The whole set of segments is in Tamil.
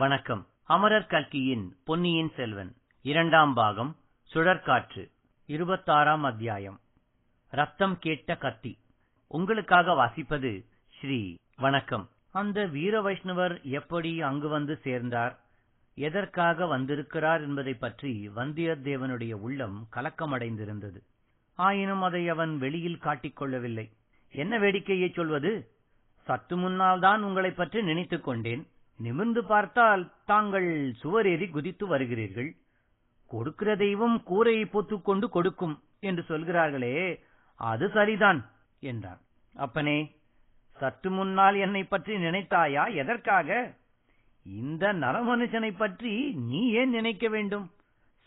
வணக்கம். அமரர் கல்கியின் பொன்னியின் செல்வன் 2ஆம் பாகம் சுழற்காற்று 26ஆம் அத்தியாயம் ரத்தம் கேட்ட கத்தி. உங்களுக்காக வாசிப்பது ஸ்ரீ. வணக்கம். அந்த வீர வைஷ்ணவர் எப்படி அங்கு வந்து சேர்ந்தார், எதற்காக வந்திருக்கிறார் என்பதை பற்றி வந்தியத்தேவனுடைய உள்ளம் கலக்கமடைந்திருந்தது. ஆயினும் அதை அவன் வெளியில் காட்டிக்கொள்ளவில்லை. என்ன வேடிக்கையை சொல்வது? சற்று முன்னால் தான் உங்களை பற்றி நினைத்துக் கொண்டேன். நிமிர்ந்து பார்த்தால் தாங்கள் சுவரேறி குதித்து வருகிறீர்கள். கொடுக்கிற தெய்வம் கூரையை பொத்துக்கொண்டு கொடுக்கும் என்று சொல்கிறார்களே, அது சரிதான் என்றான். அப்பனே, சற்று முன்னால் என்னை பற்றி நினைத்தாயா? எதற்காக? இந்த நரமனுஷனை பற்றி நீ ஏன் நினைக்க வேண்டும்?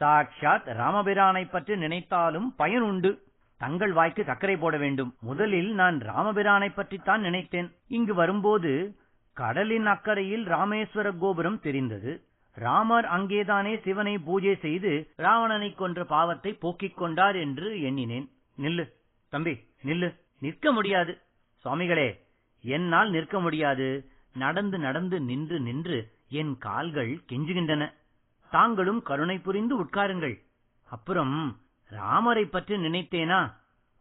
சாட்சாத் ராமபிரானை பற்றி நினைத்தாலும் பயன் உண்டு. தங்கள் வாய்க்கு சர்க்கரை போட வேண்டும். முதலில் நான் ராமபிரானை பற்றித்தான் நினைத்தேன். இங்கு வரும்போது கடலின் அக்கறையில் ராமேஸ்வர கோபுரம் தெரிந்தது. ராமர் அங்கேதானே சிவனை பூஜை செய்து ராவணனை கொன்ற பாவத்தை போக்கிக் கொண்டார் என்று எண்ணினேன். நில்லு தம்பி, நில்லு. நிற்க முடியாது சுவாமிகளே, என்னால் நிற்க முடியாது. நடந்து நடந்து நின்று நின்று என் கால்கள் கெஞ்சுகின்றன. தாங்களும் கருணை புரிந்து உட்காருங்கள். அப்புறம் ராமரை பற்றி நினைத்தேனா,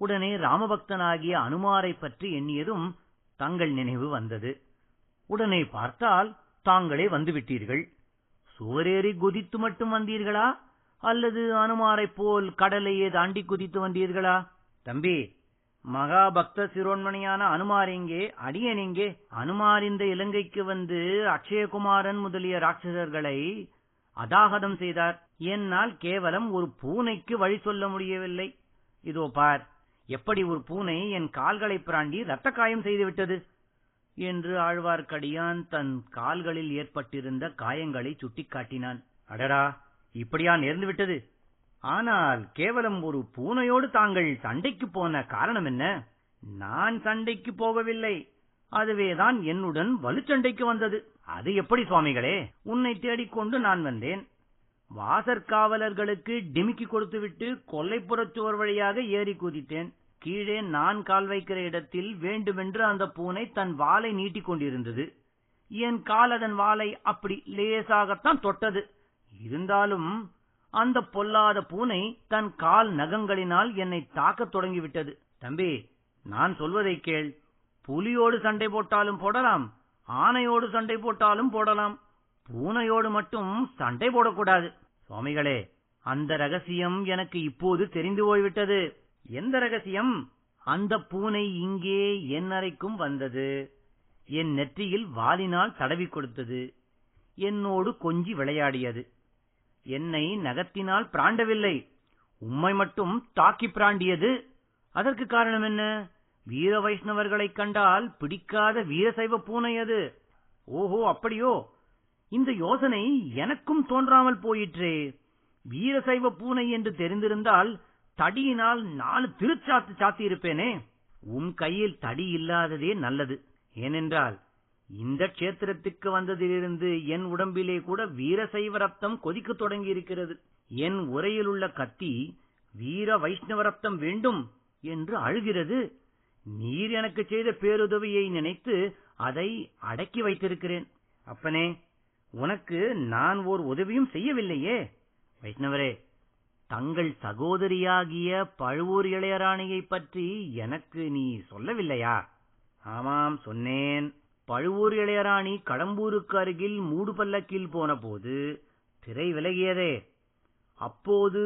உடனே ராமபக்தனாகிய அனுமாரை பற்றி எண்ணியதும் தங்கள் நினைவு வந்தது. உடனே பார்த்தால் தாங்களே வந்துவிட்டீர்கள். சுவரேறி குதித்து மட்டும் வந்தீர்களா, அல்லது அனுமாரைப் போல் கடலையே தாண்டி குதித்து வந்தீர்களா? தம்பி, மகாபக்த சிரோன்மணியான அனுமார் எங்கே? அடியன் எங்கே? அனுமார் இந்த இலங்கைக்கு வந்து அக்ஷயகுமாரன் முதலிய ராட்சசர்களை அதாகதம் செய்தார். என்னால் கேவலம் ஒரு பூனைக்கு வழி சொல்ல முடியவில்லை. இதோ பார், எப்படி ஒரு பூனை என் கால்களை பிராண்டி இரத்த காயம் செய்துவிட்டது என்று ஆழ்வார்க்கடியான் தன் கால்களில் ஏற்பட்டிருந்த காயங்களை சுட்டிக்காட்டினான். அடடா, இப்படியா நேர்ந்து விட்டது? ஆனால் கேவலம் ஒரு பூனையோடு தாங்கள் சண்டைக்கு போன காரணம் என்ன? நான் சண்டைக்கு போகவில்லை, அதுவேதான் என்னுடன் வலுச்சண்டைக்கு வந்தது. அது எப்படி சுவாமிகளே? உன்னை தேடிக்கொண்டு நான் வந்தேன். வாசற்காவலர்களுக்கு டிமிக்கி கொடுத்துவிட்டு கொல்லைப்புறச்சுவர் வழியாக ஏறி குதித்தேன். கீழே நான் கால் வைக்கிற இடத்தில் வேண்டுமென்று அந்த பூனை தன் வாலை நீட்டிக் கொண்டிருந்தது. என் கால் அதன் வாலை அப்படி லேசாகத்தான் தொட்டது. இருந்தாலும் அந்த பொல்லாத பூனை தன் கால் நகங்களினால் என்னை தாக்கத் தொடங்கிவிட்டது. தம்பி, நான் சொல்வதை கேள். புலியோடு சண்டை போட்டாலும் போடலாம், ஆனையோடு சண்டை போட்டாலும் போடலாம். பூனையோடு மட்டும் சண்டை போடக்கூடாது. சுவாமிகளே, அந்த ரகசியம் எனக்கு இப்போது தெரிந்து போய்விட்டது. எந்த ரகசியம்? அந்த பூனை இங்கே என் அறைக்கும் வந்தது. என் நெற்றியில் வாலினால் தடவி கொடுத்தது. என்னோடு கொஞ்சி விளையாடியது. என்னை நகத்தினால் பிராண்டவில்லை, உம்மை மட்டும் தாக்கி பிராண்டியது. அதற்கு காரணம் என்ன? வீர வைஷ்ணவர்களைக் கண்டால் பிடிக்காத வீரசைவ பூனை அது. ஓஹோ, அப்படியோ? இந்த யோசனை எனக்கும் தோன்றாமல் போயிற்றே. வீரசைவ பூனை என்று தெரிந்திருந்தால் தடியினால் 4 திருச்சாத்து சாத்தி இருப்பேனே. உன் கையில் தடி இல்லாததே நல்லது. ஏனென்றால் இந்த க்ஷேத்திரத்துக்கு வந்ததிலிருந்து என் உடம்பிலே கூட வீரசைவ ரத்தம் கொதிக்க தொடங்கி இருக்கிறது. என் உரையில் உள்ள கத்தி வீர வைஷ்ணவ ரத்தம் வேண்டும் என்று அழுகிறது. நீர் எனக்கு செய்த பேருதவியை நினைத்து அதை அடக்கி வைத்திருக்கிறேன். அப்பனே, உனக்கு நான் ஓர் உதவியும் செய்யவில்லையே. வைஷ்ணவரே, தங்கள் சகோதரியாகிய பழுவூர் இளையராணியை பற்றி எனக்கு நீ சொல்லவில்லையா? ஆமாம், சொன்னேன். பழுவூர் இளையராணி கடம்பூருக்கு அருகில் மூடு பல்லக்கில் போன போது திரை விலகியதே, அப்போது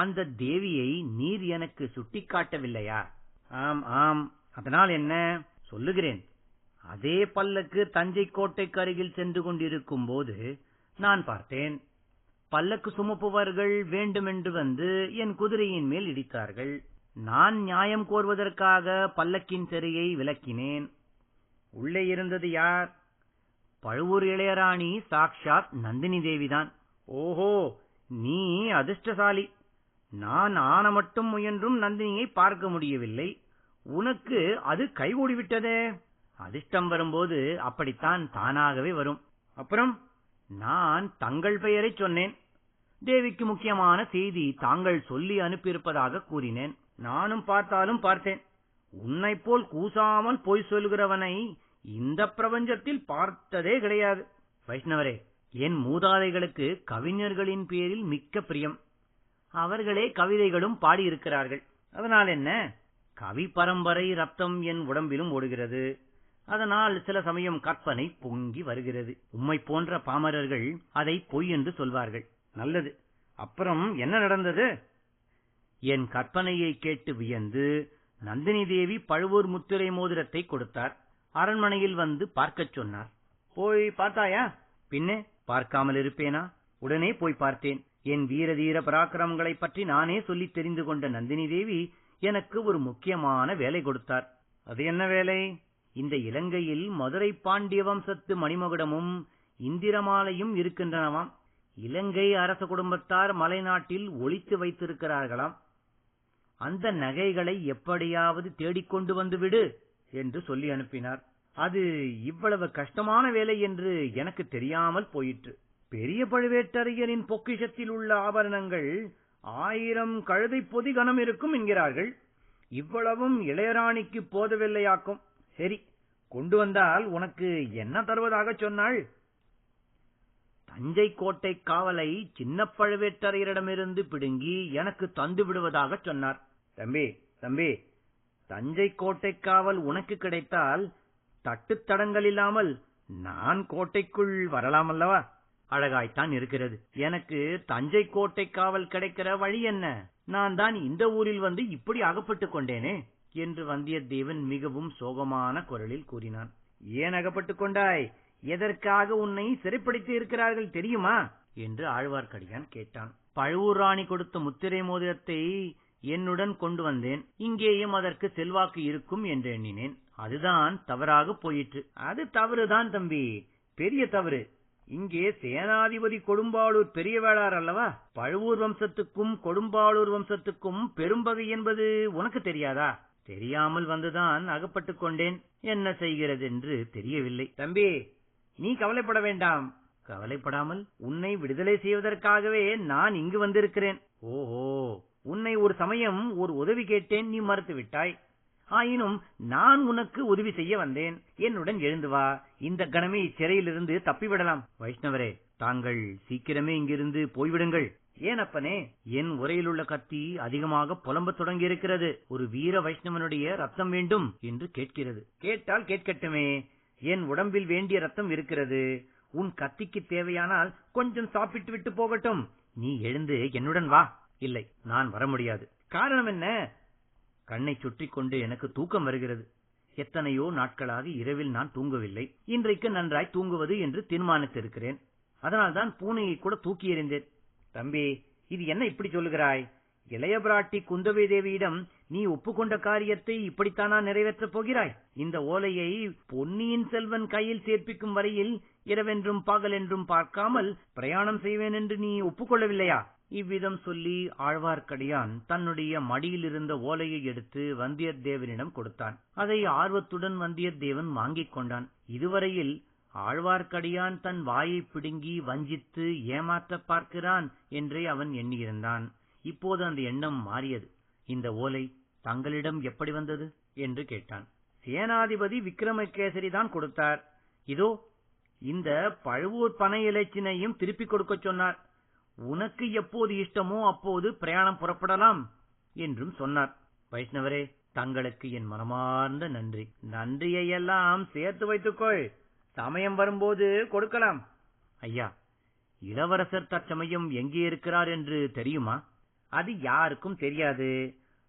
அந்த தேவியை நீர் எனக்கு சுட்டிக்காட்டவில்லையா? ஆம் ஆம். அதனால் என்ன? சொல்லுகிறேன். அதே பல்லக்கு தஞ்சை கோட்டைக்கு அருகில் சென்று கொண்டிருக்கும் போது நான் பார்த்தேன். பல்லக்கு சுமப்புவர்கள் வேண்டுமென்று வந்து என் குதிரையின் மேல் இடித்தார்கள். நான் நியாயம் கோருவதற்காக பல்லக்கின் திரையை விலக்கினேன். உள்ளே இருந்தது யார்? பழுவூர் இளையராணி சாக்ஷாத் நந்தினி தேவிதான். ஓஹோ, நீ அதிர்ஷ்டசாலி. நான் ஆன மட்டும் முயன்றும் நந்தினியை பார்க்க முடியவில்லை. உனக்கு அது கைகூடிவிட்டதே. அதிர்ஷ்டம் வரும்போது அப்படித்தான் தானாகவே வரும். அப்புறம் நான் தங்கள் பெயரை சொன்னேன். தேவிக்கு முக்கியமான செய்தி தாங்கள் சொல்லி அனுப்பியிருப்பதாக கூறினேன். நானும் பார்த்தாலும் பார்த்தேன். உன்னை போல் கூசாமல் பொய் சொல்கிறவனை இந்த பிரபஞ்சத்தில் பார்த்ததே கிடையாது. வைஷ்ணவரே, என் மூதாதைகளுக்கு கவிஞர்களின் பேரில் மிக்க பிரியம். அவர்களே கவிதைகளும் பாடியிருக்கிறார்கள். அதனால் என்ன, கவி பரம்பரை ரத்தம் என் உடம்பிலும் ஓடுகிறது. அதனால் சில சமயம் கற்பனை பொங்கி வருகிறது. உம்மை போன்ற பாமரர்கள் அதை பொய் என்று சொல்வார்கள். நல்லது, அப்புறம் என்ன நடந்தது? என் கற்பனையை கேட்டு வியந்து நந்தினி தேவி பழுவூர் முத்திரை மோதிரத்தை கொடுத்தார். அரண்மனையில் வந்து பார்க்கச் சொன்னார். போய் பார்த்தாயா? பின்னே பார்க்காமல் இருப்பேனா? உடனே போய் பார்த்தேன். என் வீரதீர பராக்கிரமங்களைப் பற்றி நானே சொல்லி தெரிந்து கொண்ட நந்தினி தேவி எனக்கு ஒரு முக்கியமான வேலை கொடுத்தார். அது என்ன வேலை? இந்த இலங்கையில் மதுரை பாண்டிய வம்சத்து மணிமகுடமும் இந்திரமாலையும் இருக்கின்றனவாம். இலங்கை அரச குடும்பத்தார் மலைநாட்டில் ஒளித்து வைத்திருக்கிறார்களாம். அந்த நகைகளை எப்படியாவது தேடிக்கொண்டு வந்து விடு என்று சொல்லி அனுப்பினார். அது இவ்வளவு கஷ்டமான வேலை என்று எனக்கு தெரியாமல் போயிற்று. பெரிய பழுவேட்டரையரின் பொக்கிஷத்தில் உள்ள ஆபரணங்கள் 1000 கழுதை பொதி கனம் இருக்கும் என்கிறார்கள். இவ்வளவும் இளையராணிக்கு போதவில்லையாக்கும். சரி, கொண்டு வந்தால் உனக்கு என்ன தருவதாக சொன்னாள்? தஞ்சை கோட்டை காவலை சின்ன பழுவேட்டரையரிடமிருந்து பிடுங்கி எனக்கு தந்து விடுவதாக சொன்னார். தம்பி தம்பி, தஞ்சை கோட்டை காவல் உனக்கு கிடைத்தால் தட்டுத்தடங்கள் இல்லாமல் நான் கோட்டைக்குள் வரலாம் அல்லவா? அழகாய்த்தான் இருக்கிறது. எனக்கு தஞ்சை கோட்டை காவல் கிடைக்கிற வழி என்ன? நான் தான் இந்த ஊரில் வந்து இப்படி அகப்பட்டுக் கொண்டேனே என்று வந்தியத்தேவன் மிகவும் சோகமான குரலில் கூறினான். ஏன் அகப்பட்டுக் கொண்டாய்? எதற்காக உன்னை சிறைப்படுத்தி இருக்கிறார்கள் தெரியுமா என்று ஆழ்வார்க்கடியான் கேட்டான். பழுவூர் ராணி கொடுத்த முத்திரை மோதிரத்தை என்னுடன் கொண்டு வந்தேன். இங்கேயும் அதற்கு செல்வாக்கு இருக்கும் என்று எண்ணினேன். அதுதான் தவறாக போயிற்று. அது தவறுதான் தம்பி, பெரிய தவறு. இங்கே சேனாதிபதி கொடும்பாளூர் பெரிய வேளார் அல்லவா? பழுவூர் வம்சத்துக்கும் கொடும்பாளூர் வம்சத்துக்கும் பெரும்பகை என்பது உனக்கு தெரியாதா? தெரியாமல் வந்துதான் அகப்பட்டுக் கொண்டேன். என்ன செய்கிறது என்று தெரியவில்லை. தம்பி, நீ கவலைப்பட வேண்டாம். கவலைப்படாமல் உன்னை விடுதலை செய்வதற்காகவே நான் இங்கு வந்திருக்கிறேன். ஓஹோ, உன்னை ஒரு சமயம் ஒரு உதவி கேட்டேன், நீ மறுத்து விட்டாய். ஆயினும் நான் உனக்கு உதவி செய்ய வந்தேன். என்னுடன் எழுந்து வா. இந்த கணமே இச்சிறையிலிருந்து தப்பிவிடலாம். வைஷ்ணவரே, தாங்கள் சீக்கிரமே இங்கிருந்து போய்விடுங்கள். ஏனப்பனே, என் உரையிலுள்ள கத்தி அதிகமாக புலம்பத் தொடங்கியிருக்கிறது. ஒரு வீர வைஷ்ணவனுடைய ரத்தம் வேண்டும் என்று கேட்கிறது. கேட்டால் கேட்கட்டுமே, என் உடம்பில் வேண்டிய ரத்தம் இருக்கிறது. உன் கத்திக்கு தேவையானால் கொஞ்சம் சாப்பிட்டு விட்டு போகட்டும். நீ எழுந்து என்னுடன் வா. இல்லை, நான் வர முடியாது. காரணம் என்ன? கண்ணை சுற்றி கொண்டு எனக்கு தூக்கம் வருகிறது. எத்தனையோ நாட்களாக இரவில் நான் தூங்கவில்லை. இன்றைக்கு நன்றாய் தூங்குவது என்று தீர்மானித்திருக்கிறேன். அதனால்தான் பூனையை கூட தூக்கி எறிந்தேன். தம்பி, இது என்ன இப்படி சொல்லுகிறாய்? இளைய பிராட்டி குந்தவை தேவியிடம் நீ ஒப்புக்கொண்ட காரியத்தை இப்படித்தானா நிறைவேற்றப் போகிறாய்? இந்த ஓலையை பொன்னியின் செல்வன் கையில் சேர்ப்பிக்கும் வரையில் இரவென்றும் பகலென்றும் பார்க்காமல் பிரயாணம் செய்வேன் என்று நீ ஒப்புக்கொள்ளவில்லையா? இவ்விதம் சொல்லி ஆழ்வார்க்கடியான் தன்னுடைய மடியில் இருந்த ஓலையை எடுத்து வந்தியத்தேவனிடம் கொடுத்தான். அதை ஆர்வத்துடன் வந்தியத்தேவன் வாங்கிக் கொண்டான். இதுவரையில் ஆழ்வார்க்கடியான் தன் வாயை பிடுங்கி வஞ்சித்து ஏமாற்ற பார்க்கிறான் என்றே அவன் எண்ணியிருந்தான். இப்போது அந்த எண்ணம் மாறியது. இந்த ஓலை தங்களிடம் எப்படி வந்தது என்று கேட்டான். சேனாதிபதி விக்ரமகேசரி தான் கொடுத்தார். இதோ இந்த பழுவூர் பனை இலச்சினையும் திருப்பிக் கொடுக்க சொன்னார். உனக்கு எப்போது இஷ்டமோ அப்போது பிரயாணம் புறப்படலாம் என்றும் சொன்னார். வைஷ்ணவரே, தங்களுக்கு என் மனமார்ந்த நன்றி. நன்றியையெல்லாம் சேர்த்து வைத்துக்கொள். சமயம் வரும்போது கொடுக்கலாம். ஐயா, இளவரசர் தற்சமயம் எங்கே இருக்கிறார் என்று தெரியுமா? அது யாருக்கும் தெரியாது.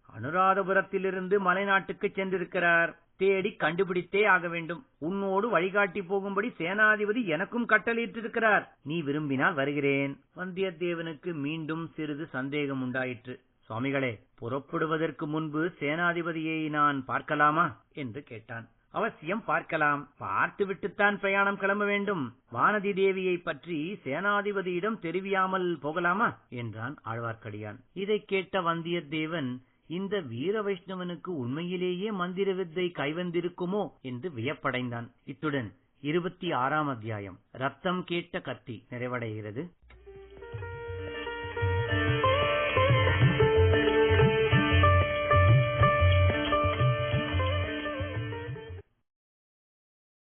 அனுராதபுரத்திலிருந்து மலைநாட்டுக்கு சென்றிருக்கிறார். தேடி கண்டுபிடித்தே ஆக வேண்டும். உன்னோடு வழிகாட்டி போகும்படி சேனாதிபதி எனக்கும் கட்டளையிட்டிருக்கிறார். நீ விரும்பினால் வருகிறேன். வந்தியத்தேவனுக்கு மீண்டும் சிறிது சந்தேகம் உண்டாயிற்று. சுவாமிகளே, புறப்படுவதற்கு முன்பு சேனாதிபதியை நான் பார்க்கலாமா என்று கேட்டான். அவசியம் பார்க்கலாம். பார்த்துவிட்டுத்தான் பிரயாணம் கிளம்ப வேண்டும். வானதி தேவியை பற்றி சேனாதிபதியிடம் தெரிவியாமல் போகலாமா என்றான் ஆழ்வார்க்கடியான். இதைக் கேட்ட வந்தியத்தேவன் இந்த வீர வைஷ்ணவனுக்கு உண்மையிலேயே மந்திர வித்தை கைவந்திருக்குமோ என்று வியப்படைந்தான். இத்துடன் 26ஆம் அத்தியாயம் ரத்தம் கேட்ட கத்தி நிறைவடைகிறது.